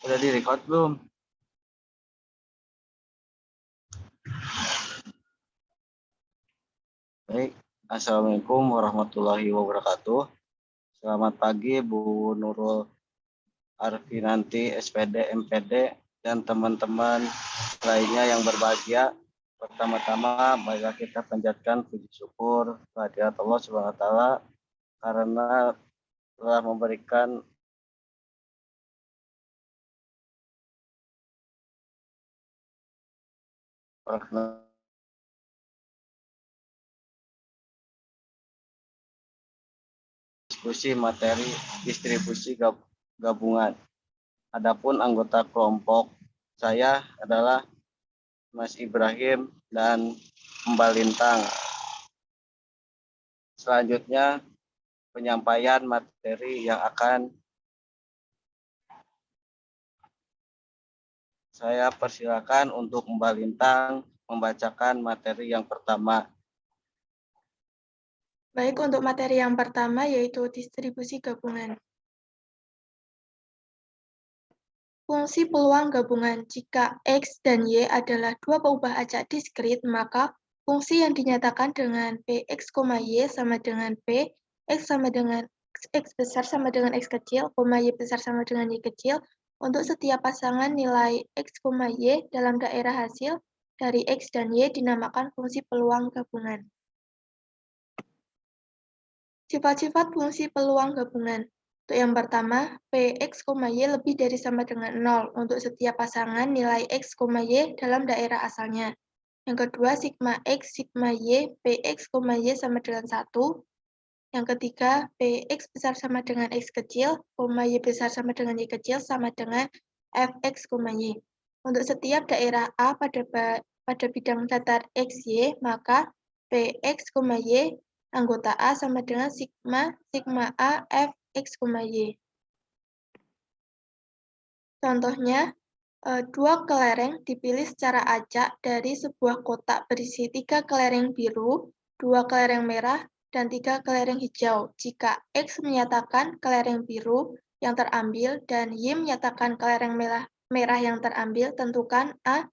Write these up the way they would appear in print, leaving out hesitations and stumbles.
Udah di-record belum? Baik. Assalamualaikum warahmatullahi wabarakatuh. Selamat pagi Bu Nurul Arfinanti, SPD, MPD, dan teman-teman lainnya yang berbahagia. Pertama-tama, marilah kita panjatkan puji syukur kehadirat Allah Subhanahu wa taala karena telah memberikan diskusi materi distribusi gabungan. Adapun anggota kelompok saya adalah Mas Ibrahim dan Mbak Lintang. Selanjutnya penyampaian materi yang akan saya persilakan untuk Mbak Lintang membacakan materi yang pertama. Baik, untuk materi yang pertama yaitu distribusi gabungan. Fungsi peluang gabungan. Jika X dan Y adalah dua peubah acak diskrit, maka fungsi yang dinyatakan dengan Px, Y sama dengan P, X sama dengan X besar sama dengan X kecil, Y besar sama dengan Y kecil, untuk setiap pasangan nilai X, Y dalam daerah hasil dari X dan Y dinamakan fungsi peluang gabungan. Sifat-sifat fungsi peluang gabungan. Untuk yang pertama, Px, Y lebih dari sama dengan 0 untuk setiap pasangan nilai X, Y dalam daerah asalnya. Yang kedua, sigma X, sigma Y, Px, Y sama dengan 1. Yang ketiga, Px besar sama dengan X kecil, Y besar sama dengan Y kecil sama dengan Fx, Y. Untuk setiap daerah A pada bidang datar XY, maka Px, Y anggota A sama dengan sigma A Fx, Y. Contohnya, dua kelereng dipilih secara acak dari sebuah kotak berisi 3 kelereng biru, 2 kelereng merah, dan 3 kelereng hijau. Jika X menyatakan kelereng biru yang terambil dan Y menyatakan kelereng merah yang terambil, tentukan A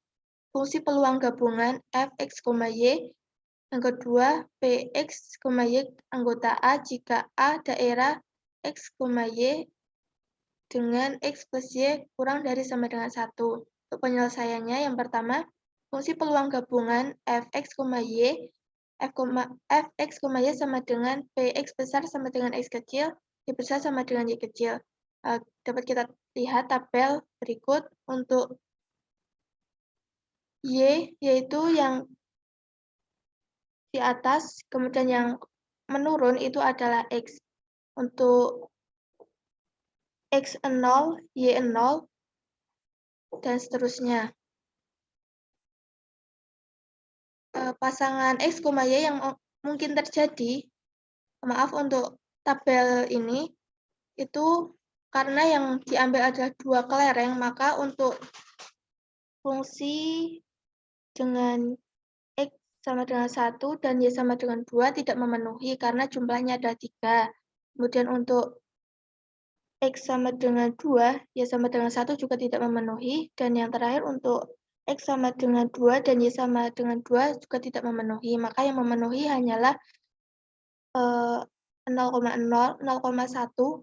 fungsi peluang gabungan Fx, Y. Yang kedua, Px, Y anggota A jika A daerah X, Y dengan X plus Y kurang dari sama dengan 1. Untuk penyelesaiannya, yang pertama, fungsi peluang gabungan Fx, Y, Fx, Y sama dengan Px besar sama dengan X kecil, Y besar sama dengan Y kecil. Dapat kita lihat tabel berikut. Untuk Y, yaitu yang di atas, kemudian yang menurun itu adalah X. Untuk X0, Y0, dan seterusnya. Pasangan X, Y yang mungkin terjadi, maaf untuk tabel ini, itu karena yang diambil adalah dua kelereng, maka untuk fungsi dengan X sama dengan 1 dan Y sama dengan 2 tidak memenuhi karena jumlahnya ada 3. Kemudian untuk X sama dengan 2, Y sama dengan 1 juga tidak memenuhi. Dan yang terakhir untuk X sama dengan 2 dan Y sama dengan 2 juga tidak memenuhi. Maka yang memenuhi hanyalah 0,0, 0,1,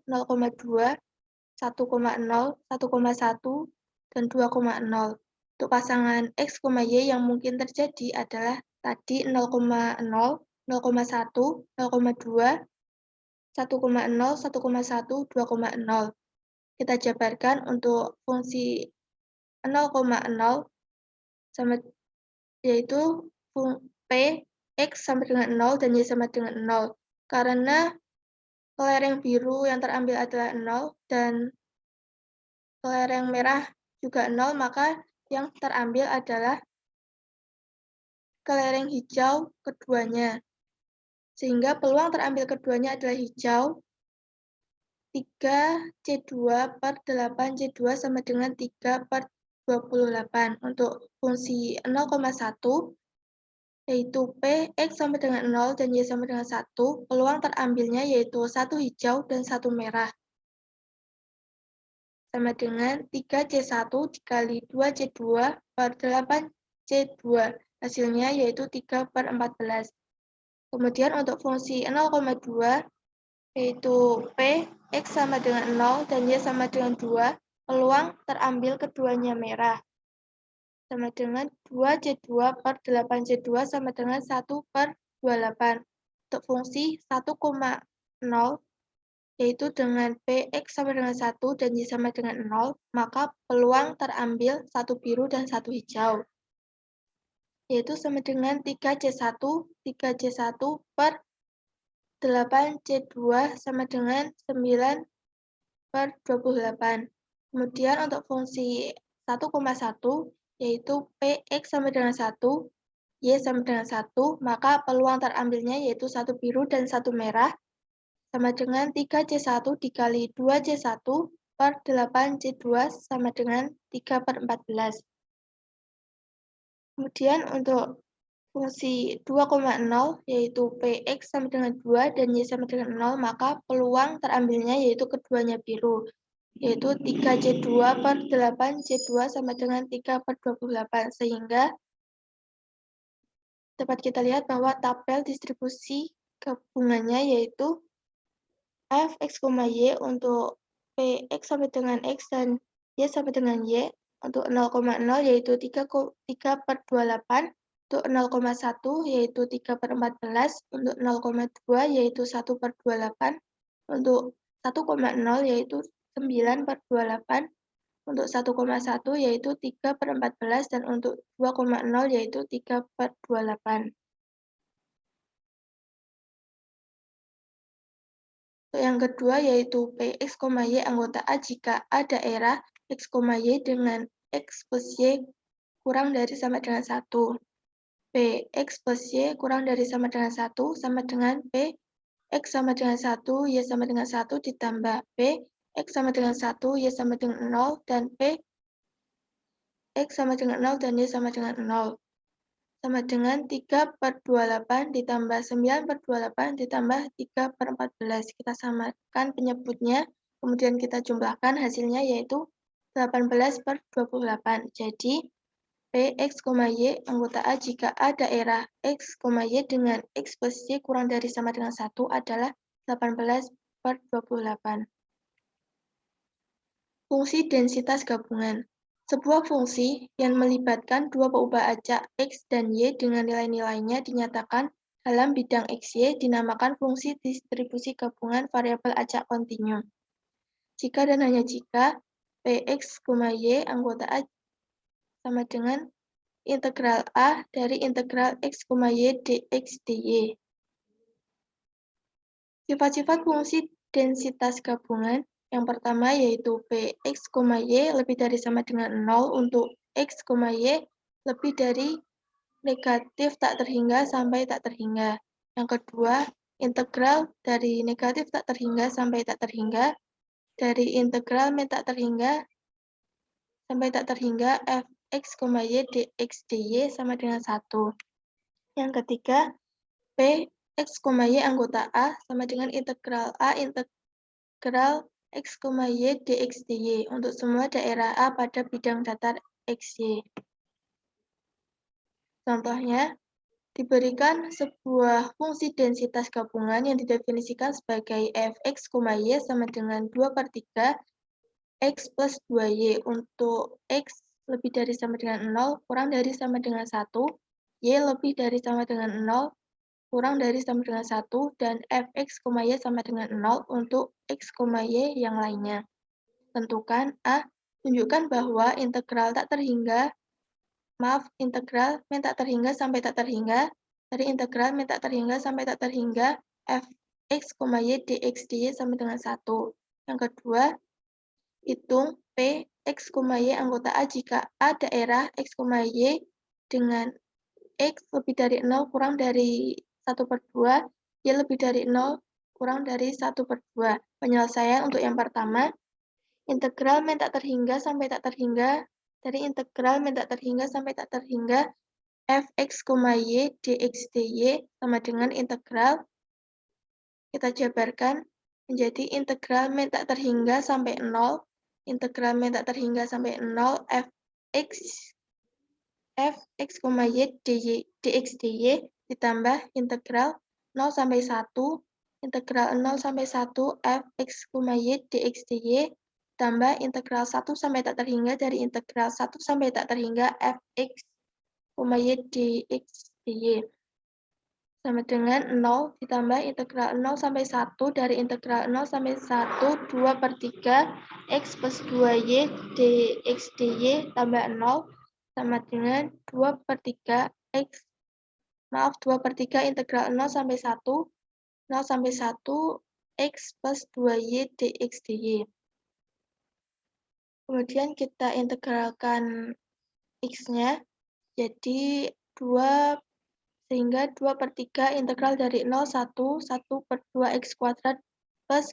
0,2, 1,0, 1,1, dan 2,0. Untuk pasangan X, Y yang mungkin terjadi adalah tadi 0,0, 0,1, 0,2, 1,0, 1,1, 2,0. Kita jabarkan untuk fungsi 0,0 sama yaitu P, X sama dengan 0 dan Y sama dengan 0. Karena kelereng biru yang terambil adalah 0 dan kelereng merah juga 0, maka yang terambil adalah kelereng hijau keduanya. Sehingga peluang terambil keduanya adalah hijau. 3C2 per 8C2 sama dengan 3 per 28. Untuk fungsi 0,1, yaitu P, X sama dengan 0 dan Y sama dengan 1, peluang terambilnya yaitu 1 hijau dan 1 merah. sama dengan 3C1 dikali 2C2 per 8C2. Hasilnya yaitu 3/14. Kemudian untuk fungsi 0,2 yaitu P, X sama dengan 0 dan Y sama dengan 2, peluang terambil keduanya merah. Sama dengan 2C2 per 8C2 sama dengan 1/28. Untuk fungsi 1,0 yaitu dengan Px sama dengan 1 dan Y sama dengan 0, maka peluang terambil satu biru dan satu hijau, yaitu sama dengan 3C1 per 8C2 sama dengan 9/28. Kemudian untuk fungsi 1,1 yaitu Px sama dengan 1, Y sama dengan 1, maka peluang terambilnya yaitu satu biru dan satu merah, sama dengan 3C1 dikali 2C1 per 8C2 sama dengan 3/14. Kemudian untuk fungsi 2,0 yaitu Px sama dengan 2 dan Y sama dengan 0, maka peluang terambilnya yaitu keduanya biru, yaitu 3C2 per 8C2 sama dengan 3/28. Sehingga dapat kita lihat bahwa tabel distribusi gabungannya yaitu Fx, Y untuk Px sama dengan X dan Y sama dengan Y. Untuk 0,0 yaitu 3/28, untuk 0,1 yaitu 3/14, untuk 0,2 yaitu 1/28, untuk 1,0 yaitu 9/28, untuk 1,1 yaitu 3/14, dan untuk 2,0 yaitu 3/28. Yang kedua yaitu Px, Y anggota A jika A daerah X, Y dengan X plus Y kurang dari sama dengan 1. Px plus Y kurang dari sama dengan 1 sama dengan P X sama dengan 1, Y sama dengan 1 ditambah P X sama dengan 1, Y sama dengan 0, dan P X sama dengan 0 dan Y sama dengan 0. Sama dengan 3/28 ditambah 9/28 ditambah 3/14. Kita samakan penyebutnya, kemudian kita jumlahkan, hasilnya yaitu 18/28. Jadi, Px, Y anggota A jika A daerah X, Y dengan X plus Y kurang dari sama dengan 1 adalah 18/28. Fungsi densitas gabungan. Sebuah fungsi yang melibatkan dua peubah acak X dan Y dengan nilai-nilainya dinyatakan dalam bidang XY dinamakan fungsi distribusi gabungan variabel acak kontinu. Jika dan hanya jika Px, Y anggota A sama dengan integral A dari integral X, Y dx dy. Sifat-sifat fungsi densitas gabungan. Yang pertama yaitu Px, Y lebih dari sama dengan 0 untuk X, Y lebih dari negatif tak terhingga sampai tak terhingga. Yang kedua, integral dari negatif tak terhingga sampai tak terhingga, dari integral min tak terhingga sampai tak terhingga Fx, Y dx dy sama dengan 1. Yang ketiga, Px, Y anggota A sama dengan integral A integral X, Y dx dy untuk semua daerah A pada bidang datar XY. Contohnya, diberikan sebuah fungsi densitas gabungan yang didefinisikan sebagai Fx, Y sama dengan 2/3 X plus 2Y untuk X lebih dari sama dengan 0, kurang dari sama dengan 1, Y lebih dari sama dengan 0, kurang dari sama dengan 1, dan Fx, Y sama dengan 0 untuk X, Y yang lainnya. Tentukan A. Tunjukkan bahwa integral min tak terhingga sampai tak terhingga, dari integral min tak terhingga sampai tak terhingga, Fx, Y dx dy sama dengan 1. Yang kedua, hitung P, X, Y anggota A jika A daerah X, Y dengan X lebih dari 0 kurang dari 1/2, Y lebih dari 0 kurang dari 1/2. Penyelesaian untuk yang pertama, integral min tak terhingga sampai tak terhingga, dari integral min tak terhingga sampai tak terhingga, Fx, Y dx dy sama dengan integral, kita jabarkan menjadi integral min tak terhingga sampai 0, integral min tak terhingga sampai 0 fx, y dx dy ditambah integral 0 sampai 1 integral 0 sampai 1 fx, y dx dy tambah integral 1 sampai tak terhingga dari integral 1 sampai tak terhingga fx, y dx dy sama dengan 0 ditambah integral 0 sampai 1 dari integral 0 sampai 1 2 per 3 x plus 2y dx dy tambah 0 sama dengan 2 per 3 x 2 per 3 integral 0 sampai 1 0 sampai 1 x plus 2y dx dy. Kemudian kita integralkan x-nya jadi 2 sehingga 2 per 3 integral dari 0, 1 per 2x kuadrat plus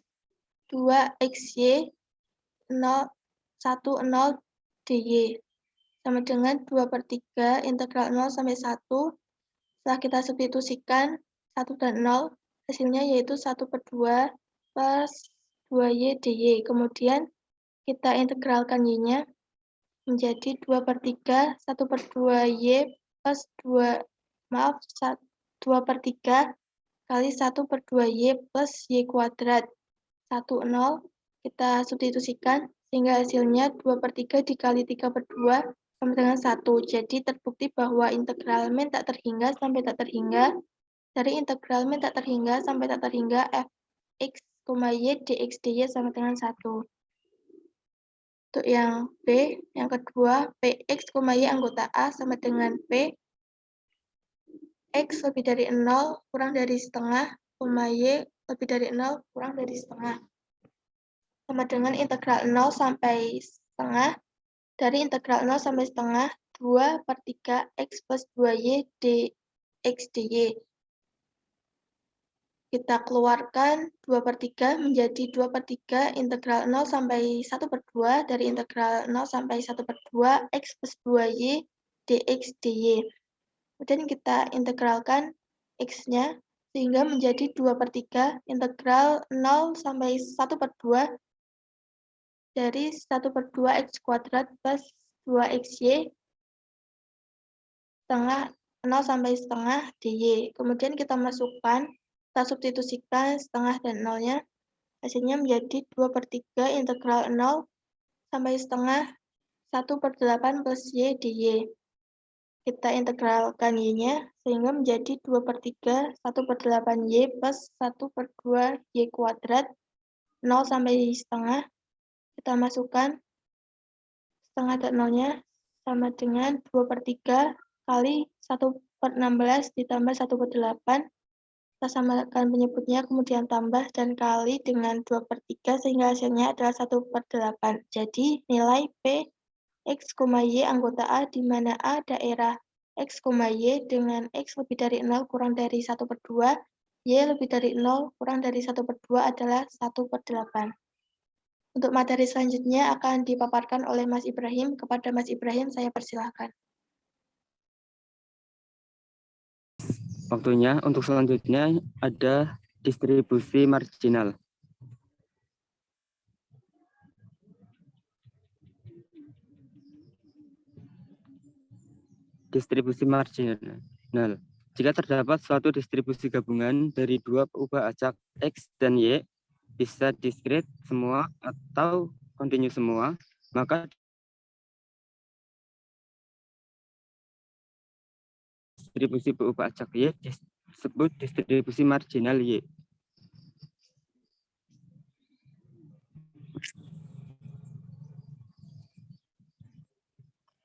2xy 0, 1, 0 dy sama dengan 2 per 3 integral 0 sampai 1 setelah kita substitusikan 1 dan 0 hasilnya yaitu 1 per 2 plus 2y dy kemudian kita integralkan y-nya menjadi 2 per 3 1 per 2y plus 2 per 3 kali 1 per 2y plus y kuadrat 1, 0 kita substitusikan sehingga hasilnya 2 per 3 dikali 3 per 2 sama dengan 1 jadi terbukti bahwa integral min tak terhingga sampai tak terhingga dari integral min tak terhingga sampai tak terhingga fx, y dx dy sama dengan 1 untuk yang B yang kedua px, y anggota A sama dengan p X lebih dari 0 kurang dari setengah, Y lebih dari 0 kurang dari setengah. Sama dengan integral 0 sampai setengah, dari integral 0 sampai setengah, 2 per 3 X plus 2Y dx dy. Kita keluarkan 2 per 3 menjadi 2 per 3 integral 0 sampai 1 per 2, dari integral 0 sampai 1 per 2 X plus 2Y dx dy. Kemudian kita integralkan x-nya sehingga menjadi 2 per 3 integral 0 sampai 1 per 2 dari 1 per 2 x kuadrat plus 2xy setengah 0 sampai setengah dy. Kemudian kita masukkan, kita substitusikan setengah dan 0-nya, hasilnya menjadi 2 per 3 integral 0 sampai setengah 1 per 8 plus y dy. Kita integralkan y-nya sehingga menjadi 2 per 3, 1 per 8y plus 1 per 2 y kuadrat, 0 sampai setengah. Kita masukkan setengah dan 0-nya sama dengan 2 per 3 kali 1 per 16 ditambah 1 per 8. Kita samakan penyebutnya, kemudian tambah dan kali dengan 2 per 3 sehingga hasilnya adalah 1 per 8. Jadi nilai P X, Y anggota A di mana A daerah X, Y dengan X lebih dari 0 kurang dari 1 per 2, Y lebih dari 0 kurang dari 1 per 2 adalah 1 per 8. Untuk materi selanjutnya akan dipaparkan oleh Mas Ibrahim. Kepada Mas Ibrahim saya persilahkan. Waktunya untuk selanjutnya ada distribusi marginal. Distribusi marginal. Jika terdapat suatu distribusi gabungan dari dua peubah acak X dan Y, bisa diskrit semua atau kontinu semua, maka distribusi peubah acak Y disebut distribusi marginal Y.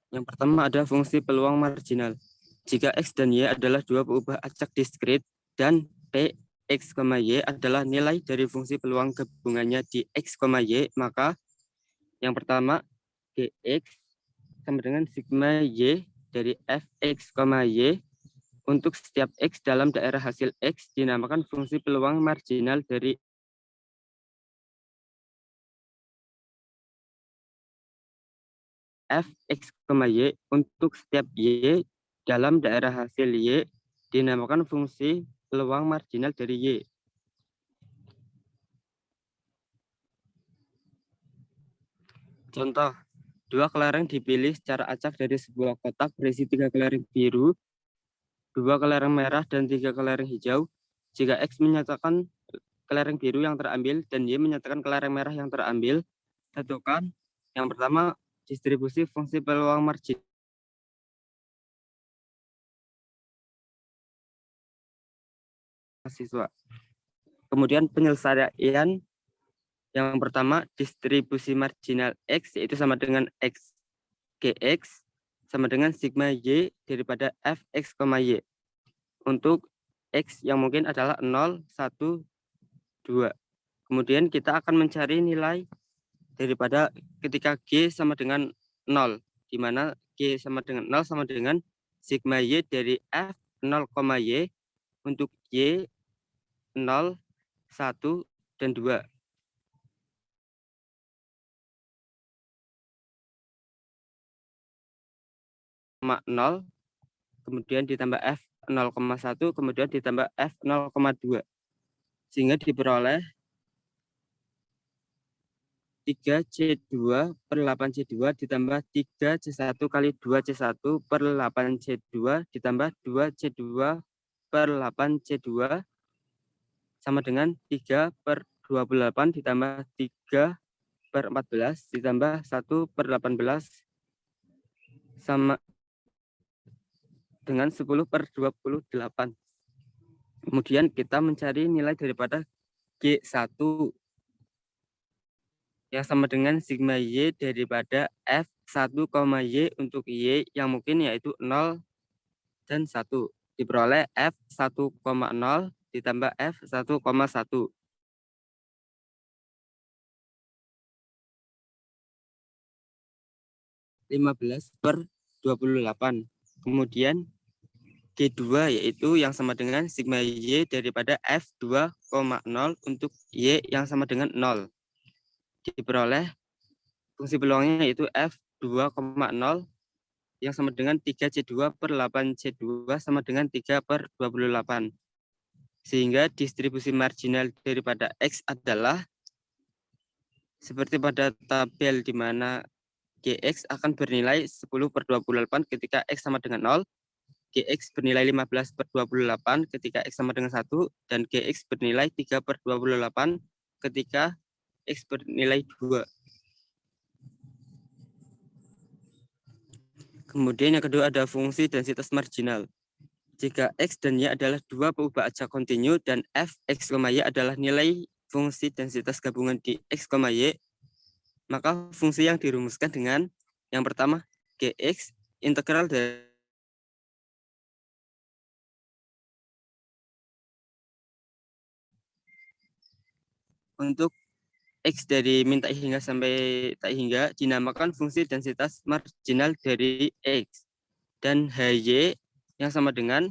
Yang pertama ada fungsi peluang marginal. Jika X dan Y adalah dua peubah acak diskrit dan P, X, Y adalah nilai dari fungsi peluang gabungannya di X, Y, maka yang pertama dx sama dengan sigma Y dari Fx, Y untuk setiap X dalam daerah hasil X dinamakan fungsi peluang marginal dari Fx, Y untuk setiap Y dalam daerah hasil Y dinamakan fungsi peluang marginal dari Y. Contoh, 2 kelereng dipilih secara acak dari sebuah kotak berisi 3 kelereng biru, 2 kelereng merah, dan 3 kelereng hijau. Jika X menyatakan kelereng biru yang terambil dan Y menyatakan kelereng merah yang terambil, tentukan yang pertama distribusi fungsi peluang margin siswa. Kemudian penyelesaian yang pertama distribusi marginal X yaitu sama dengan X GX sama dengan sigma Y daripada Fx, Y. Untuk X yang mungkin adalah 0, 1, 2. Kemudian kita akan mencari nilai daripada ketika G sama dengan 0, di mana G sama dengan 0 sama dengan sigma Y dari F 0, Y untuk Y 0, 1, dan 2. Koma 0, kemudian ditambah F 0,1, kemudian ditambah F 0,2. Sehingga diperoleh 3C2 per 8C2 ditambah 3C1 kali 2C1 per 8C2 ditambah 2C2 per 8C2 sama dengan 3 per 28 ditambah 3 per 14 ditambah 1 per 18 sama dengan 10 per 28. Kemudian kita mencari nilai daripada G1 yang sama dengan sigma Y daripada F1, Y untuk Y yang mungkin yaitu 0 dan 1. Diperoleh F1,0 ditambah F1,1. 15 per 28. Kemudian G2 yaitu yang sama dengan sigma Y daripada F2,0 untuk Y yang sama dengan 0. Diperoleh fungsi peluangnya yaitu F2,0 yang sama dengan 3C2 per 8C2 sama dengan 3 per 28. Sehingga distribusi marginal daripada X adalah seperti pada tabel di mana GX akan bernilai 10 per 28 ketika X sama dengan 0, GX bernilai 15 per 28 ketika X sama dengan 1, dan GX bernilai 3 per 28 ketika X bernilai 2. Kemudian yang kedua ada fungsi densitas marginal. Jika X dan Y adalah dua peubah acak kontinu dan Fx, Y adalah nilai fungsi densitas gabungan di X, Y, maka fungsi yang dirumuskan dengan yang pertama Gx integral dari untuk X dari min tak hingga sampai tak hingga dinamakan fungsi densitas marginal dari X, dan Hy yang sama dengan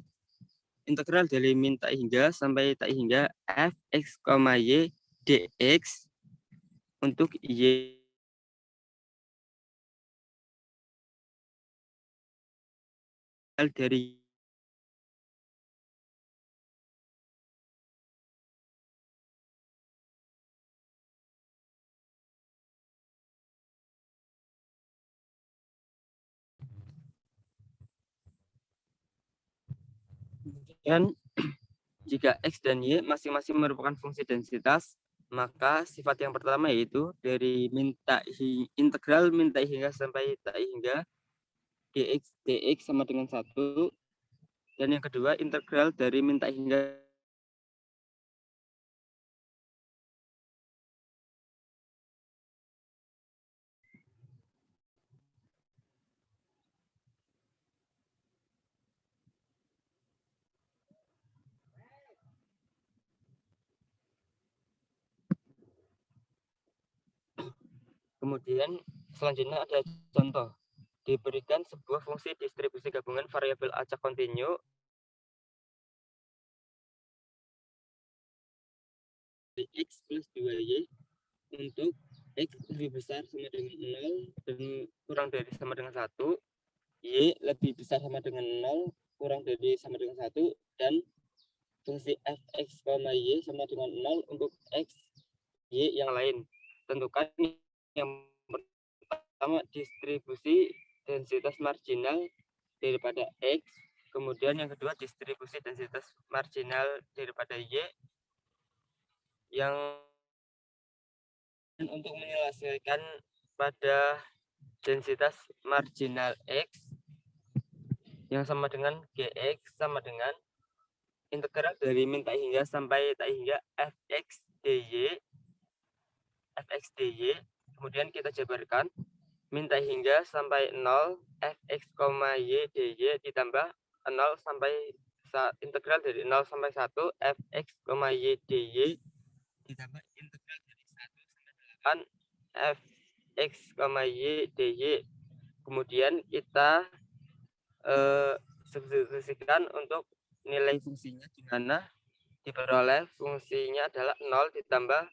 integral dari min tak hingga sampai tak hingga Fx, Y dx untuk Y dari dan jika X dan Y masing-masing merupakan fungsi densitas, maka sifat yang pertama yaitu dari integral min tak hingga sampai tak hingga dx sama dengan 1, dan yang kedua integral dari min tak hingga Kemudian selanjutnya ada contoh. Diberikan sebuah fungsi distribusi gabungan variabel acak kontinu X plus 2Y untuk X lebih besar sama dengan 0 dan kurang dari sama dengan 1, Y lebih besar sama dengan 0 kurang dari sama dengan 1, dan fungsi Fx, Y sama dengan 0 untuk X, Y yang lain. Tentukan yang Pertama, distribusi densitas marginal daripada X. Kemudian yang kedua, distribusi densitas marginal daripada Y. Yang untuk menyelesaikan pada densitas marginal X yang sama dengan Gx sama dengan integral dari min tak hingga sampai tak hingga fx dy. Kemudian kita jabarkan min tak hingga sampai 0 fx, y dy ditambah 0 sampai integral dari 0 sampai 1 fx, y dy ditambah integral dari 1 sampai 8 fx, y dy. Kemudian kita substitusikan untuk nilai fungsinya, di mana diperoleh fungsinya adalah 0 ditambah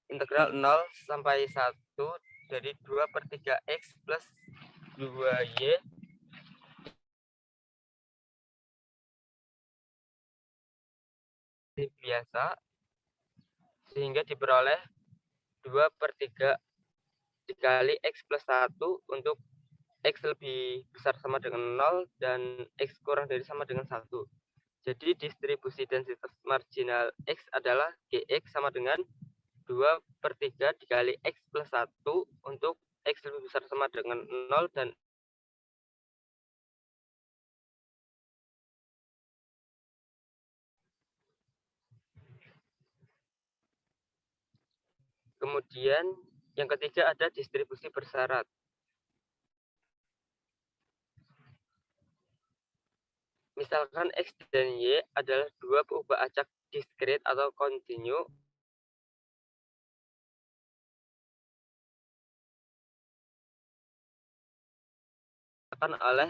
integral 0 sampai 1 dari 2/3x plus 2y biasa, sehingga diperoleh 2/3 dikali x plus 1 untuk x lebih besar sama dengan 0 dan x kurang dari sama dengan 1. Jadi distribusi densitas marginal x adalah Gx sama dengan 2/3 dikali x plus 1 untuk x lebih besar sama dengan 0 dan kemudian yang ketiga ada distribusi bersyarat. Misalkan x dan y adalah dua peubah acak diskrit atau kontinu akan oleh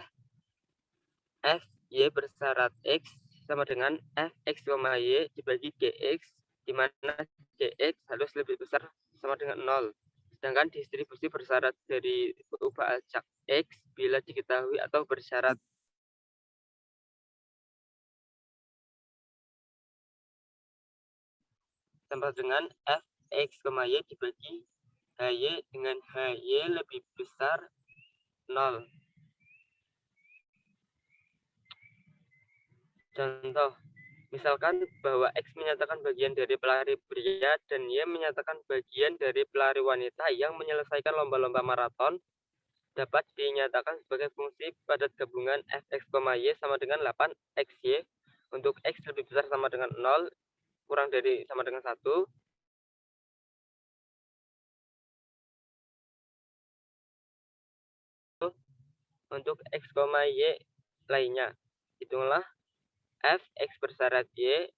f y bersyarat x sama dengan fx, y dibagi gx, di mana gx harus lebih besar sama dengan 0. Sedangkan distribusi bersyarat dari peubah acak x bila diketahui atau bersyarat sama dengan fx, y dibagi hy dengan hy lebih besar 0. Contoh, misalkan bahwa X menyatakan bagian dari pelari pria dan Y menyatakan bagian dari pelari wanita yang menyelesaikan lomba-lomba maraton, dapat dinyatakan sebagai fungsi padat gabungan fx, y sama dengan 8xy untuk X lebih besar sama dengan 0 kurang dari sama dengan 1. Untuk X, Y lainnya. Hitunglah fx bersyarat Y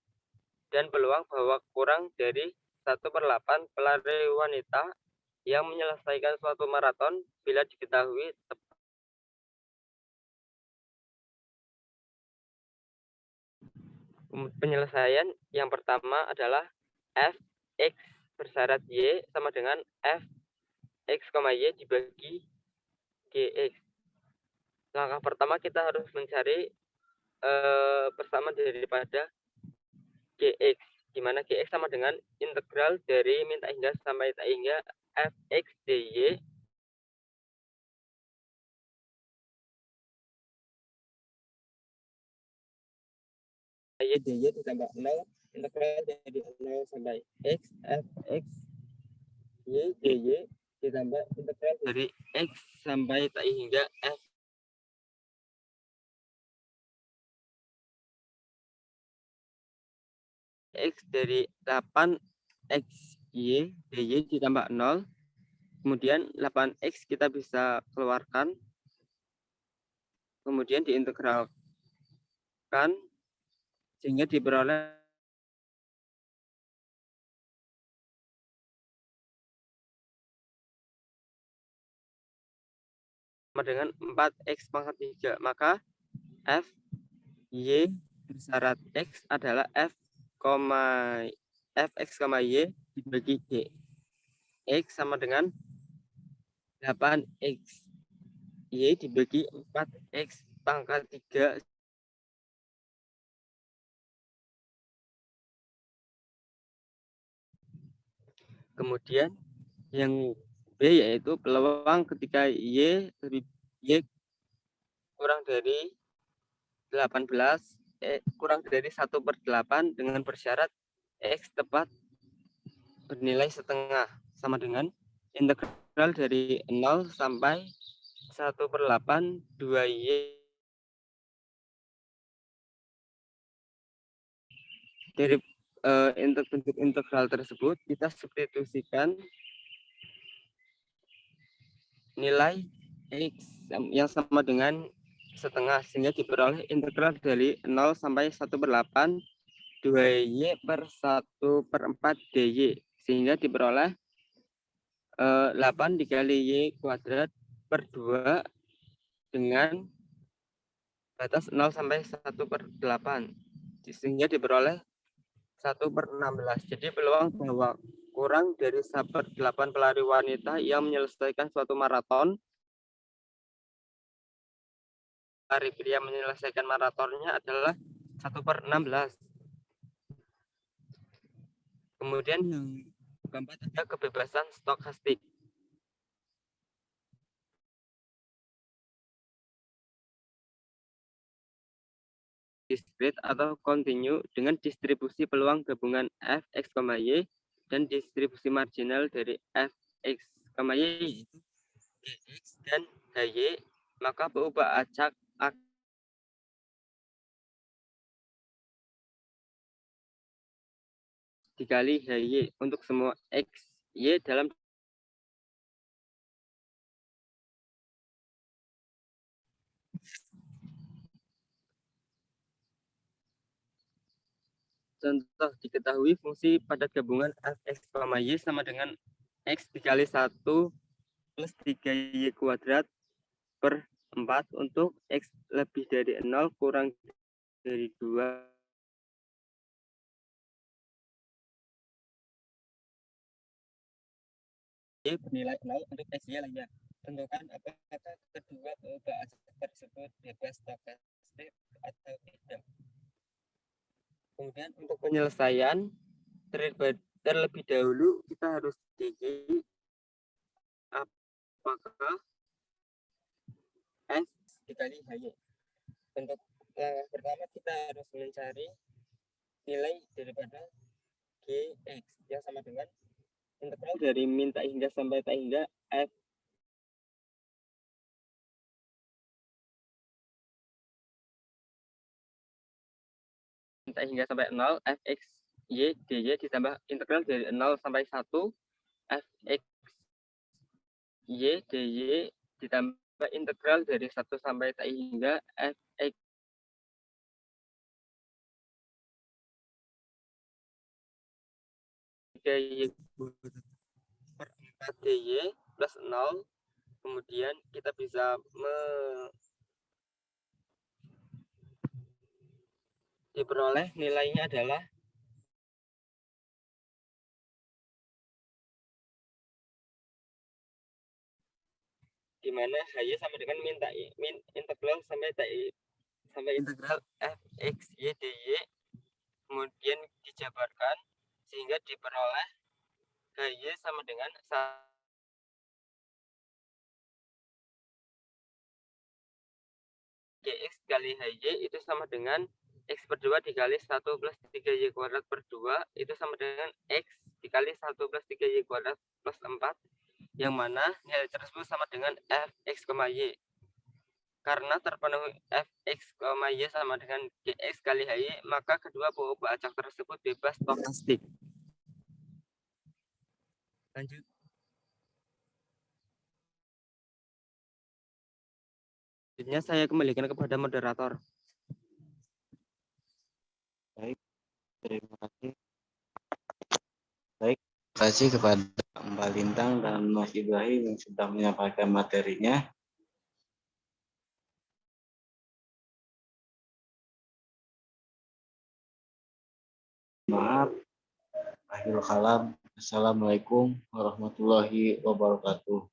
dan peluang bahwa kurang dari 1/8 pelari wanita yang menyelesaikan suatu maraton bila diketahui penyelesaian yang pertama adalah fx bersyarat y sama dengan fx, y dibagi gx. Langkah pertama kita harus mencari persamaan daripada gx, di mana gx sama dengan integral dari min tak hingga sampai tak hingga fx dy y dy ditambah 0 integral dari 0 sampai x fx y dy ditambah integral dari x sampai tak hingga f x dari 8 x y dy ditambah 0. Kemudian 8x kita bisa keluarkan, kemudian diintegralkan sehingga diperoleh sama dengan 4x pangkat 3. Maka f y bersyarat x adalah fx, y dibagi g. X sama dengan 8x y dibagi 4x pangkat 3. Kemudian yang B yaitu peluang ketika Y kurang dari 18, kurang dari 1/8 dengan persyarat X tepat bernilai setengah, sama dengan integral dari 0 sampai 1/8 2Y. Dari bentuk integral tersebut kita substitusikan nilai X yang sama dengan setengah, sehingga diperoleh integral dari 0 sampai 1/8 2Y per 1/4 DY, sehingga diperoleh 8 dikali Y kuadrat per 2 dengan batas 0 sampai 1/8, sehingga diperoleh 1/16. Jadi peluang bahwa kurang dari 1/8 pelari wanita yang menyelesaikan suatu maraton, pelari pria menyelesaikan maratonnya adalah 1/16. Kemudian yang keempat ada kebebasan stokastik. Discrete atau continue dengan distribusi peluang gabungan Fx, Y dan distribusi marginal dari Fx, Y yaitu Gx dan Hy, maka peubah acak dikali Hy untuk semua X, Y dalam contoh. Diketahui fungsi padat gabungan Fx, Y sama dengan X dikali 1 plus 3Y kuadrat per 4 untuk X lebih dari 0 kurang dari 2 Y bernilai 0 untuk X, Y lainnya. Tentukan apakah kedua peubah acak tersebut bebas stokastik atau tidak. Kemudian untuk penyelesaian terlebih dahulu kita harus uji apakah X dikali Hy. Untuk pertama kita harus mencari nilai daripada Gx yang sama dengan integral dari min tak hingga sampai tak hingga F tak hingga sampai 0 Fx Y dy ditambah integral dari 0 sampai 1 Fx Y dy ditambah integral dari 1 sampai tak hingga Fx dy per 4 dy plus 0. Kemudian kita bisa diperoleh nilainya adalah di mana Hy sama dengan min integral sampai integral Fx Y dy, kemudian dijabarkan sehingga diperoleh Hy sama dengan Gx kali Hy itu sama dengan X per 2 dikali 1 plus 3Y kuadrat per 2 itu sama dengan X dikali 1 plus 3Y kuadrat plus 4, yang mana nilai tersebut sama dengan Fx, Y. Karena terpenuhi Fx, Y sama dengan Gx kali Hy, maka kedua peubah acak tersebut bebas stokastik. Lanjut. Selanjutnya saya kembalikan kepada moderator. Baik, terima kasih. Baik, terima kasih kepada Mbak Lintang dan Mas Ibrahim yang sudah menyampaikan materinya. Maaf, akhirul kalam. Assalamualaikum warahmatullahi wabarakatuh.